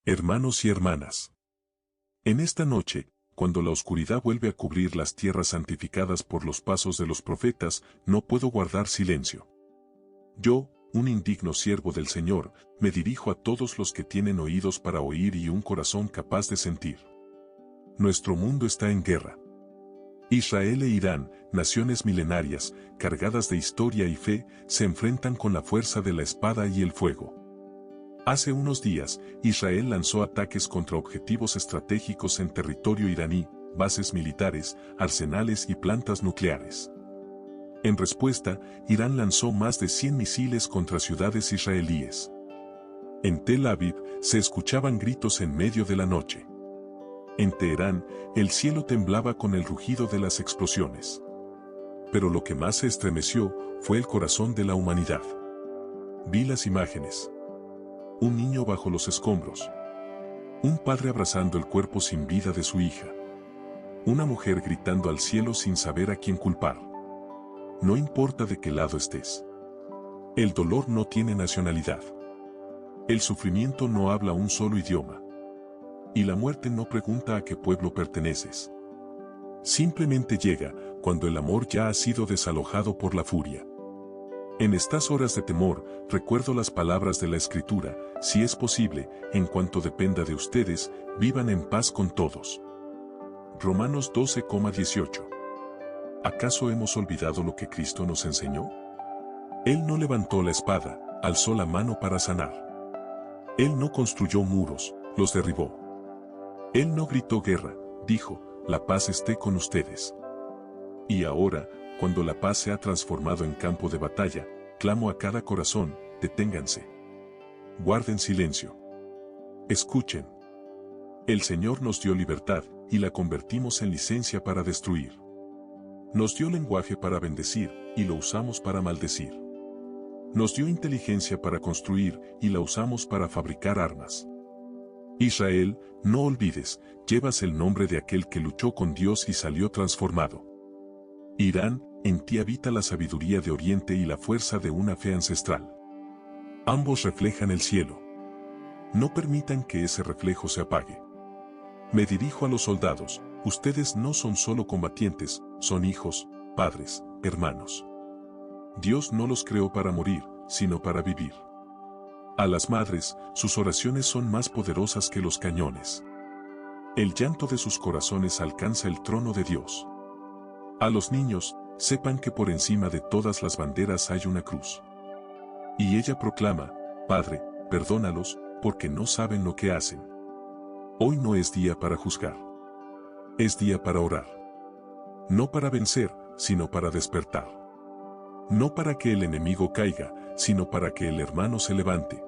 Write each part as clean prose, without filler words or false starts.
Hermanos y hermanas, en esta noche, cuando la oscuridad vuelve a cubrir las tierras santificadas por los pasos de los profetas, no puedo guardar silencio. Yo, un indigno siervo del Señor, me dirijo a todos los que tienen oídos para oír y un corazón capaz de sentir. Nuestro mundo está en guerra. Israel e Irán, naciones milenarias, cargadas de historia y fe, se enfrentan con la fuerza de la espada y el fuego. Hace unos días, Israel lanzó ataques contra objetivos estratégicos en territorio iraní, bases militares, arsenales y plantas nucleares. En respuesta, Irán lanzó más de 100 misiles contra ciudades israelíes. En Tel Aviv se escuchaban gritos en medio de la noche. En Teherán, el cielo temblaba con el rugido de las explosiones. Pero lo que más se estremeció fue el corazón de la humanidad. Vi las imágenes. Un niño bajo los escombros. Un padre abrazando el cuerpo sin vida de su hija. Una mujer gritando al cielo sin saber a quién culpar. No importa de qué lado estés. El dolor no tiene nacionalidad. El sufrimiento no habla un solo idioma. Y la muerte no pregunta a qué pueblo perteneces. Simplemente llega cuando el amor ya ha sido desalojado por la furia. En estas horas de temor, recuerdo las palabras de la Escritura: si es posible, en cuanto dependa de ustedes, vivan en paz con todos. Romanos 12,18. ¿Acaso hemos olvidado lo que Cristo nos enseñó? Él no levantó la espada, alzó la mano para sanar. Él no construyó muros, los derribó. Él no gritó guerra, dijo: la paz esté con ustedes. Y ahora, cuando la paz se ha transformado en campo de batalla, clamo a cada corazón: deténganse. Guarden silencio. Escuchen. El Señor nos dio libertad, y la convertimos en licencia para destruir. Nos dio lenguaje para bendecir, y lo usamos para maldecir. Nos dio inteligencia para construir, y la usamos para fabricar armas. Israel, no olvides, llevas el nombre de aquel que luchó con Dios y salió transformado. Irán, en ti habita la sabiduría de Oriente y la fuerza de una fe ancestral. Ambos reflejan el cielo. No permitan que ese reflejo se apague. Me dirijo a los soldados: ustedes no son solo combatientes, son hijos, padres, hermanos. Dios no los creó para morir, sino para vivir. A las madres, sus oraciones son más poderosas que los cañones. El llanto de sus corazones alcanza el trono de Dios. A los niños, sepan que por encima de todas las banderas hay una cruz. Y ella proclama: Padre, perdónalos, porque no saben lo que hacen. Hoy no es día para juzgar. Es día para orar. No para vencer, sino para despertar. No para que el enemigo caiga, sino para que el hermano se levante.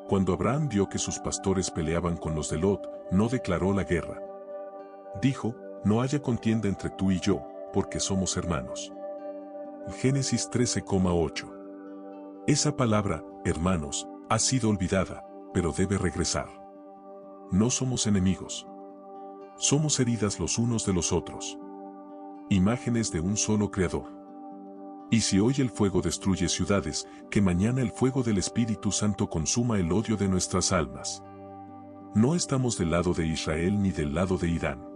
Cuando Abraham vio que sus pastores peleaban con los de Lot, no declaró la guerra. Dijo: no haya contienda entre tú y yo, porque somos hermanos. Génesis 13,8. Esa palabra, hermanos, ha sido olvidada, pero debe regresar. No somos enemigos. Somos heridas los unos de los otros. Imágenes de un solo Creador. Y si hoy el fuego destruye ciudades, que mañana el fuego del Espíritu Santo consuma el odio de nuestras almas. No estamos del lado de Israel ni del lado de Irán.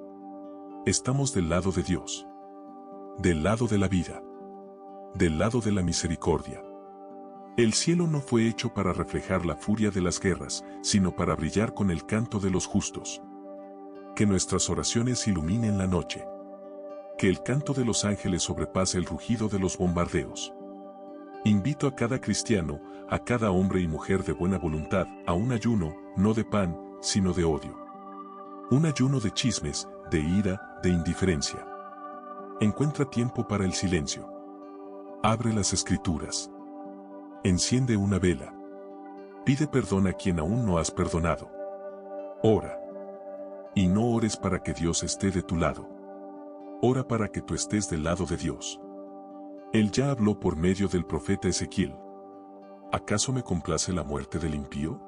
Estamos del lado de Dios. Del lado de la vida. Del lado de la misericordia. El cielo no fue hecho para reflejar la furia de las guerras, sino para brillar con el canto de los justos. Que nuestras oraciones iluminen la noche. Que el canto de los ángeles sobrepase el rugido de los bombardeos. Invito a cada cristiano, a cada hombre y mujer de buena voluntad, a un ayuno, no de pan, sino de odio. Un ayuno de chismes, de ira, de indiferencia. Encuentra tiempo para el silencio. Abre las Escrituras. Enciende una vela. Pide perdón a quien aún no has perdonado. Ora. Y no ores para que Dios esté de tu lado. Ora para que tú estés del lado de Dios. Él ya habló por medio del profeta Ezequiel. ¿Acaso me complace la muerte del impío?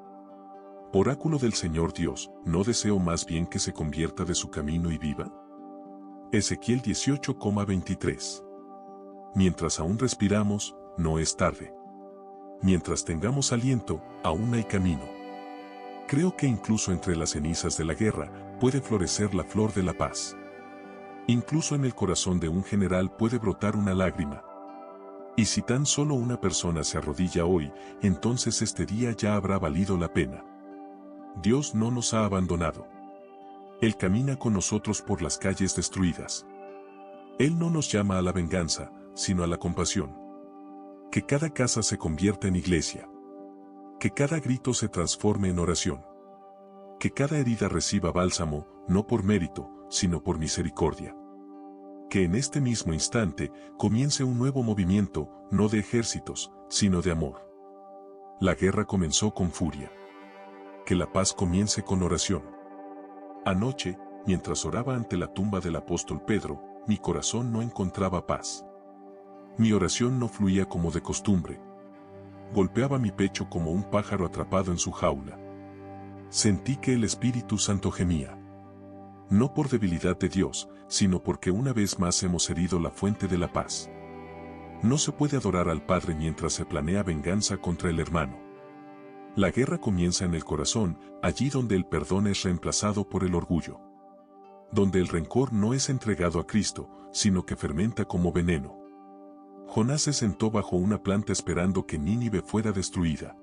Oráculo del Señor Dios, ¿no deseo más bien que se convierta de su camino y viva? Ezequiel 18,23. Mientras aún respiramos, no es tarde. Mientras tengamos aliento, aún hay camino. Creo que incluso entre las cenizas de la guerra puede florecer la flor de la paz. Incluso en el corazón de un general puede brotar una lágrima. Y si tan solo una persona se arrodilla hoy, entonces este día ya habrá valido la pena. Dios no nos ha abandonado. Él camina con nosotros por las calles destruidas. Él no nos llama a la venganza, sino a la compasión. Que cada casa se convierta en iglesia. Que cada grito se transforme en oración. Que cada herida reciba bálsamo, no por mérito, sino por misericordia. Que en este mismo instante comience un nuevo movimiento, no de ejércitos, sino de amor. La guerra comenzó con furia. Que la paz comience con oración. Anoche, mientras oraba ante la tumba del apóstol Pedro, mi corazón no encontraba paz. Mi oración no fluía como de costumbre. Golpeaba mi pecho como un pájaro atrapado en su jaula. Sentí que el Espíritu Santo gemía. No por debilidad de Dios, sino porque una vez más hemos herido la fuente de la paz. No se puede adorar al Padre mientras se planea venganza contra el hermano. La guerra comienza en el corazón, allí donde el perdón es reemplazado por el orgullo. Donde el rencor no es entregado a Cristo, sino que fermenta como veneno. Jonás se sentó bajo una planta esperando que Nínive fuera destruida.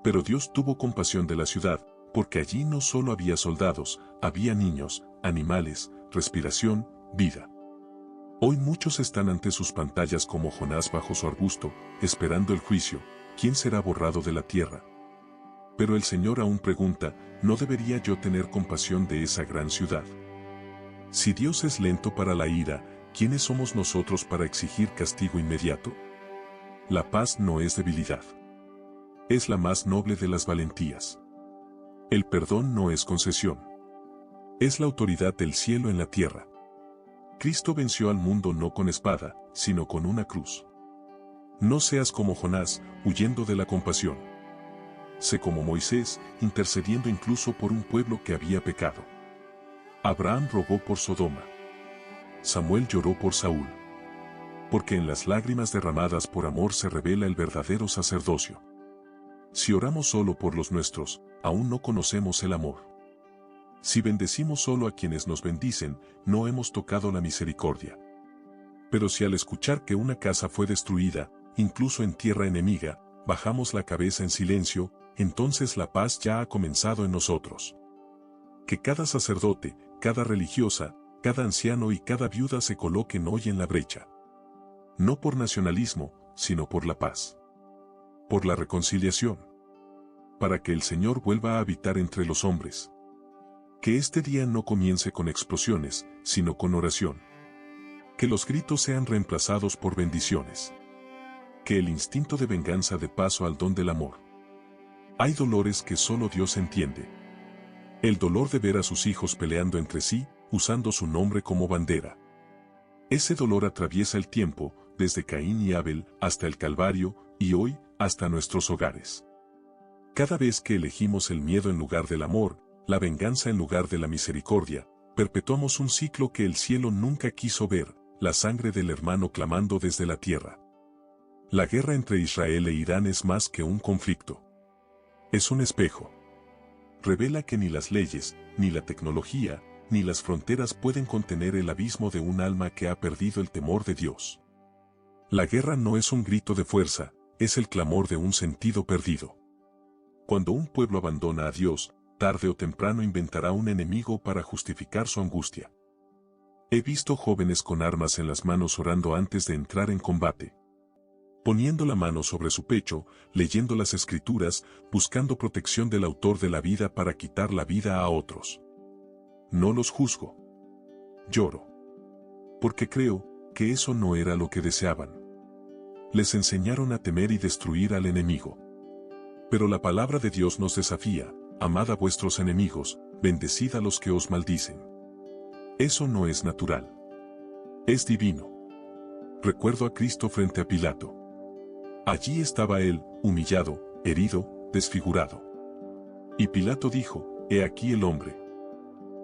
Pero Dios tuvo compasión de la ciudad, porque allí no solo había soldados, había niños, animales, respiración, vida. Hoy muchos están ante sus pantallas como Jonás bajo su arbusto, esperando el juicio, ¿quién será borrado de la tierra? Pero el Señor aún pregunta, ¿no debería yo tener compasión de esa gran ciudad? Si Dios es lento para la ira, ¿quiénes somos nosotros para exigir castigo inmediato? La paz no es debilidad. Es la más noble de las valentías. El perdón no es concesión. Es la autoridad del cielo en la tierra. Cristo venció al mundo no con espada, sino con una cruz. No seas como Jonás, huyendo de la compasión. Sé como Moisés, intercediendo incluso por un pueblo que había pecado. Abraham rogó por Sodoma. Samuel lloró por Saúl. Porque en las lágrimas derramadas por amor se revela el verdadero sacerdocio. Si oramos solo por los nuestros, aún no conocemos el amor. Si bendecimos solo a quienes nos bendicen, no hemos tocado la misericordia. Pero si al escuchar que una casa fue destruida, incluso en tierra enemiga, bajamos la cabeza en silencio, entonces la paz ya ha comenzado en nosotros. Que cada sacerdote, cada religiosa, cada anciano y cada viuda se coloquen hoy en la brecha. No por nacionalismo, sino por la paz. Por la reconciliación. Para que el Señor vuelva a habitar entre los hombres. Que este día no comience con explosiones, sino con oración. Que los gritos sean reemplazados por bendiciones. Que el instinto de venganza dé paso al don del amor. Hay dolores que solo Dios entiende. El dolor de ver a sus hijos peleando entre sí, usando su nombre como bandera. Ese dolor atraviesa el tiempo, desde Caín y Abel hasta el Calvario, y hoy, hasta nuestros hogares. Cada vez que elegimos el miedo en lugar del amor, la venganza en lugar de la misericordia, perpetuamos un ciclo que el cielo nunca quiso ver, la sangre del hermano clamando desde la tierra. La guerra entre Israel e Irán es más que un conflicto. Es un espejo. Revela que ni las leyes, ni la tecnología, ni las fronteras pueden contener el abismo de un alma que ha perdido el temor de Dios. La guerra no es un grito de fuerza, es el clamor de un sentido perdido. Cuando un pueblo abandona a Dios, tarde o temprano inventará un enemigo para justificar su angustia. He visto jóvenes con armas en las manos orando antes de entrar en combate. Poniendo la mano sobre su pecho, leyendo las escrituras, buscando protección del autor de la vida para quitar la vida a otros. No los juzgo. Lloro. Porque creo que eso no era lo que deseaban. Les enseñaron a temer y destruir al enemigo. Pero la palabra de Dios nos desafía, amad a vuestros enemigos, bendecid a los que os maldicen. Eso no es natural. Es divino. Recuerdo a Cristo frente a Pilato. Allí estaba él, humillado, herido, desfigurado. Y Pilato dijo, he aquí el hombre.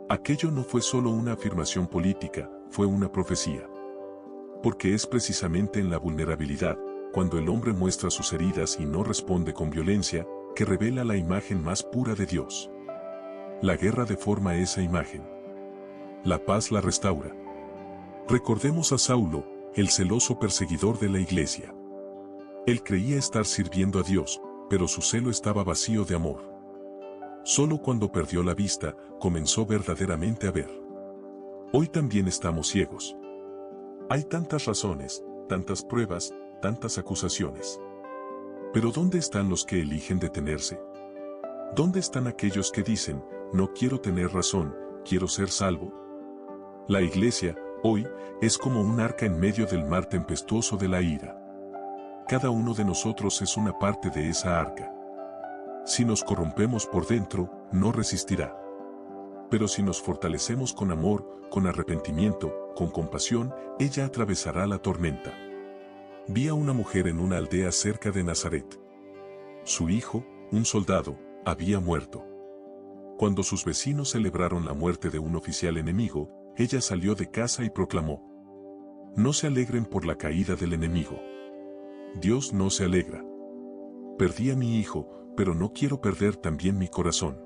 Aquello no fue solo una afirmación política, fue una profecía. Porque es precisamente en la vulnerabilidad, cuando el hombre muestra sus heridas y no responde con violencia, que revela la imagen más pura de Dios. La guerra deforma esa imagen. La paz la restaura. Recordemos a Saulo, el celoso perseguidor de la iglesia. Él creía estar sirviendo a Dios, pero su celo estaba vacío de amor. Solo cuando perdió la vista, comenzó verdaderamente a ver. Hoy también estamos ciegos. Hay tantas razones, tantas pruebas, tantas acusaciones. Pero ¿dónde están los que eligen detenerse? ¿Dónde están aquellos que dicen, no quiero tener razón, quiero ser salvo? La iglesia, hoy, es como un arca en medio del mar tempestuoso de la ira. Cada uno de nosotros es una parte de esa arca. Si nos corrompemos por dentro, no resistirá. Pero si nos fortalecemos con amor, con arrepentimiento, con compasión, ella atravesará la tormenta. Vi a una mujer en una aldea cerca de Nazaret. Su hijo, un soldado, había muerto. Cuando sus vecinos celebraron la muerte de un oficial enemigo, ella salió de casa y proclamó: no se alegren por la caída del enemigo. Dios no se alegra. Perdí a mi hijo, pero no quiero perder también mi corazón.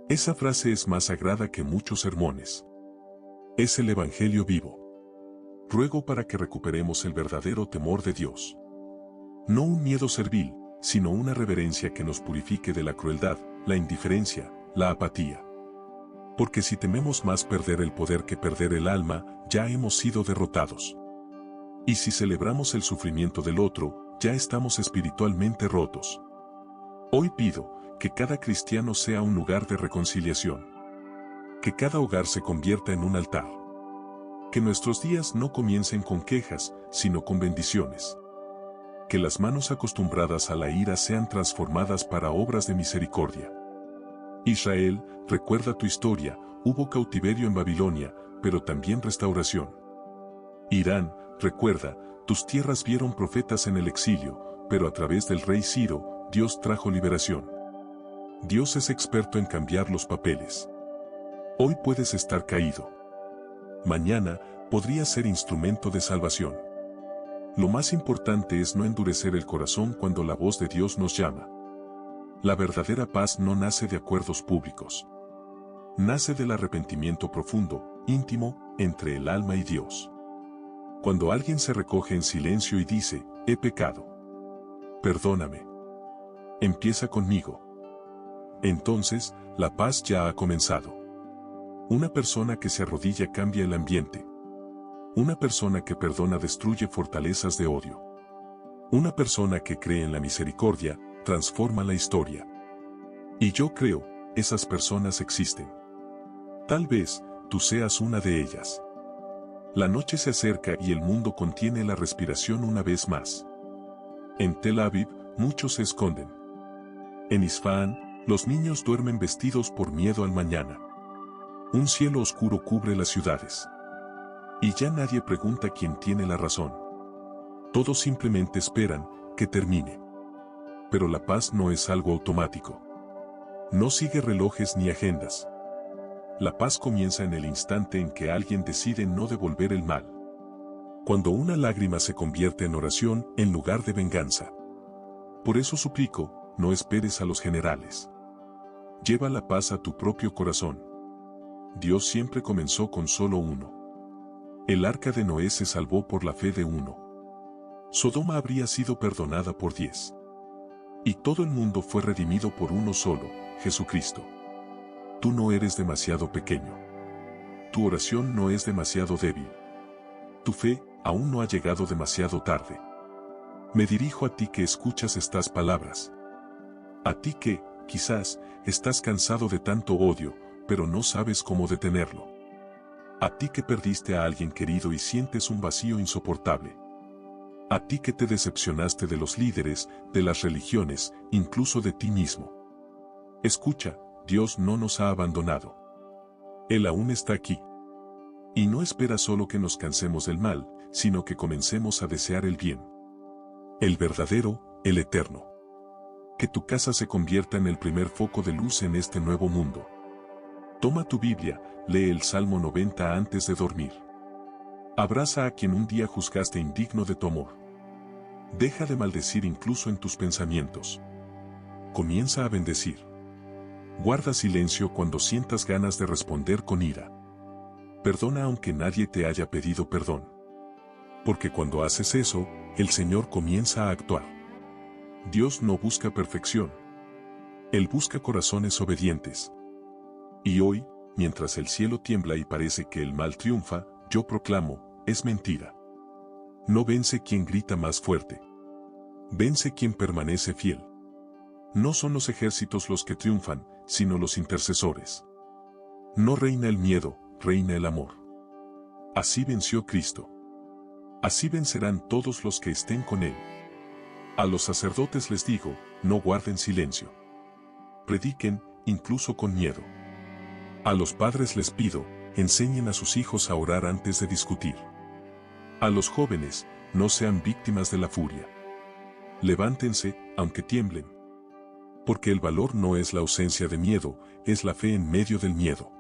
Esa frase es más sagrada que muchos sermones. Es el Evangelio vivo. Ruego para que recuperemos el verdadero temor de Dios. No un miedo servil, sino una reverencia que nos purifique de la crueldad, la indiferencia, la apatía. Porque si tememos más perder el poder que perder el alma, ya hemos sido derrotados. Y si celebramos el sufrimiento del otro, ya estamos espiritualmente rotos. Hoy pido que cada cristiano sea un lugar de reconciliación. Que cada hogar se convierta en un altar. Que nuestros días no comiencen con quejas, sino con bendiciones. Que las manos acostumbradas a la ira sean transformadas para obras de misericordia. Israel, recuerda tu historia, hubo cautiverio en Babilonia, pero también restauración. Irán, recuerda, tus tierras vieron profetas en el exilio, pero a través del rey Ciro, Dios trajo liberación. Dios es experto en cambiar los papeles. Hoy puedes estar caído. Mañana, podrías ser instrumento de salvación. Lo más importante es no endurecer el corazón cuando la voz de Dios nos llama. La verdadera paz no nace de acuerdos públicos. Nace del arrepentimiento profundo, íntimo, entre el alma y Dios. Cuando alguien se recoge en silencio y dice, he pecado. Perdóname. Empieza conmigo. Entonces, la paz ya ha comenzado. Una persona que se arrodilla cambia el ambiente. Una persona que perdona destruye fortalezas de odio. Una persona que cree en la misericordia, transforma la historia. Y yo creo, esas personas existen. Tal vez, tú seas una de ellas. La noche se acerca y el mundo contiene la respiración una vez más. En Tel Aviv, muchos se esconden. En Isfahán, los niños duermen vestidos por miedo al mañana. Un cielo oscuro cubre las ciudades. Y ya nadie pregunta quién tiene la razón. Todos simplemente esperan que termine. Pero la paz no es algo automático. No sigue relojes ni agendas. La paz comienza en el instante en que alguien decide no devolver el mal. Cuando una lágrima se convierte en oración en lugar de venganza. Por eso suplico, no esperes a los generales. Lleva la paz a tu propio corazón. Dios siempre comenzó con solo uno. El arca de Noé se salvó por la fe de uno. Sodoma habría sido perdonada por 10. Y todo el mundo fue redimido por uno solo, Jesucristo. Tú no eres demasiado pequeño. Tu oración no es demasiado débil. Tu fe aún no ha llegado demasiado tarde. Me dirijo a ti que escuchas estas palabras. A ti que, quizás, estás cansado de tanto odio, pero no sabes cómo detenerlo. A ti que perdiste a alguien querido y sientes un vacío insoportable. A ti que te decepcionaste de los líderes, de las religiones, incluso de ti mismo. Escucha, Dios no nos ha abandonado. Él aún está aquí. Y no espera solo que nos cansemos del mal, sino que comencemos a desear el bien. El verdadero, el eterno. Que tu casa se convierta en el primer foco de luz en este nuevo mundo. Toma tu Biblia, lee el Salmo 90 antes de dormir. Abraza a quien un día juzgaste indigno de tu amor. Deja de maldecir incluso en tus pensamientos. Comienza a bendecir. Guarda silencio cuando sientas ganas de responder con ira. Perdona aunque nadie te haya pedido perdón. Porque cuando haces eso, el Señor comienza a actuar. Dios no busca perfección. Él busca corazones obedientes. Y hoy, mientras el cielo tiembla y parece que el mal triunfa, yo proclamo, es mentira. No vence quien grita más fuerte. Vence quien permanece fiel. No son los ejércitos los que triunfan, sino los intercesores. No reina el miedo, reina el amor. Así venció Cristo. Así vencerán todos los que estén con Él. A los sacerdotes les digo, no guarden silencio. Prediquen, incluso con miedo. A los padres les pido, enseñen a sus hijos a orar antes de discutir. A los jóvenes, no sean víctimas de la furia. Levántense, aunque tiemblen. Porque el valor no es la ausencia de miedo, es la fe en medio del miedo.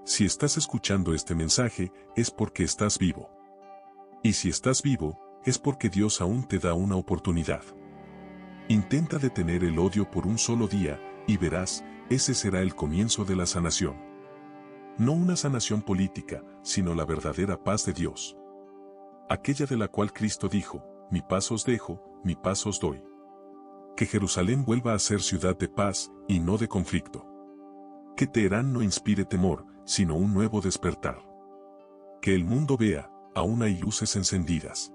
Si estás escuchando este mensaje, es porque estás vivo. Y si estás vivo, es porque Dios aún te da una oportunidad. Intenta detener el odio por un solo día, y verás, ese será el comienzo de la sanación. No una sanación política, sino la verdadera paz de Dios. Aquella de la cual Cristo dijo, mi paz os dejo, mi paz os doy. Que Jerusalén vuelva a ser ciudad de paz, y no de conflicto. Que Teherán no inspire temor, sino un nuevo despertar. Que el mundo vea, aún hay luces encendidas.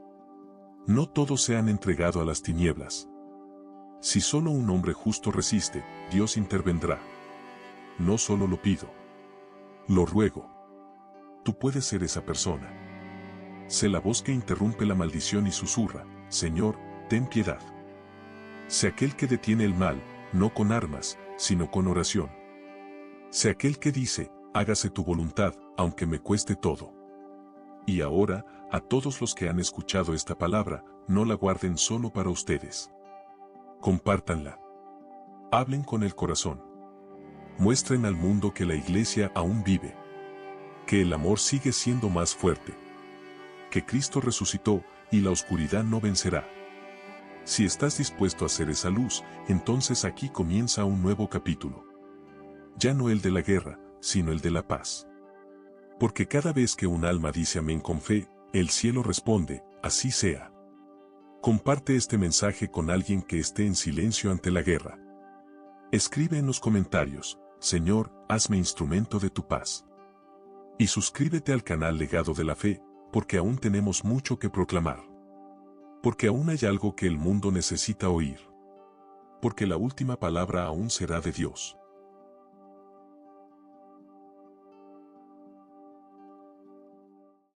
No todos se han entregado a las tinieblas. Si solo un hombre justo resiste, Dios intervendrá. No solo lo pido. Lo ruego. Tú puedes ser esa persona. Sé la voz que interrumpe la maldición y susurra, Señor, ten piedad. Sé aquel que detiene el mal, no con armas, sino con oración. Sé aquel que dice, hágase tu voluntad, aunque me cueste todo. Y ahora, a todos los que han escuchado esta palabra, no la guarden solo para ustedes. Compártanla. Hablen con el corazón. Muestren al mundo que la iglesia aún vive. Que el amor sigue siendo más fuerte. Que Cristo resucitó, y la oscuridad no vencerá. Si estás dispuesto a hacer esa luz, entonces aquí comienza un nuevo capítulo. Ya no el de la guerra, sino el de la paz. Porque cada vez que un alma dice amén con fe, el cielo responde, así sea. Comparte este mensaje con alguien que esté en silencio ante la guerra. Escribe en los comentarios, Señor, hazme instrumento de tu paz. Y suscríbete al canal Legado de la Fe, porque aún tenemos mucho que proclamar. Porque aún hay algo que el mundo necesita oír. Porque la última palabra aún será de Dios.